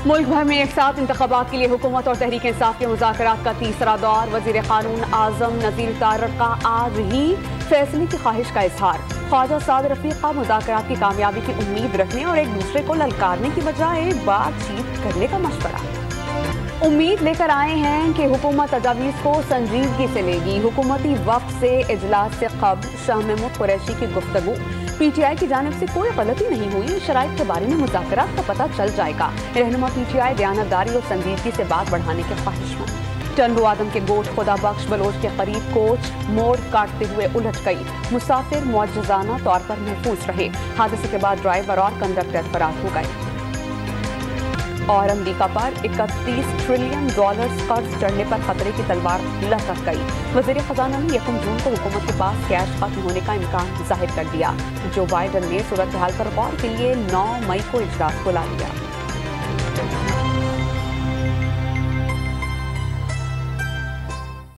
मुल्क भर में एक साथ इंतखाबात के लिए हुकूमत और तहरीक इंसाफ के मुज़ाकरात का तीसरा दौर। वज़ीर क़ानून आज़म नज़ीर तारड़ का आज ही फैसले की ख्वाहिश का इजहार। ख्वाजा साद रफ़ीक का मुज़ाकरात की कामयाबी की उम्मीद रखने और एक दूसरे को ललकारने की बजाय बातचीत करने का मशवरा। उम्मीद लेकर आए हैं कि हुकूमत तजावीज़ को संजीदगी से लेगी। हुकूमती वफ़द से इजलास से क़ब्ल शाह महमूद कुरैशी की गुफ्तगू। PTI की जानिब से कोई गलती नहीं हुई, शराइत के बारे में मुज़ाकरात का पता चल जाएगा। रहनुमा PTI दयानतदारी और संजीदगी से बात बढ़ाने के ख्वाहिशमंद। टंडू आदम के गोट खुदा बख्श बलोच के करीब कोच मोड़ काटते हुए उलझ गई। मुसाफिर मुअज्जज़ाना तौर पर महफूज रहे। हादसे के बाद ड्राइवर और कंडक्टर फरार हो गए। और अमरीका पर $31 ट्रिलियन कर्ज चढ़ने पर खतरे की तलवार लटक गई। वज़ीर ख़ज़ाना ने 1 जून को हुकूमत के पास कैश खत्म होने का इम्कान जाहिर कर दिया। जो बाइडन ने सूरत हाल पर गौर के लिए 9 मई को इजलास बुला लिया।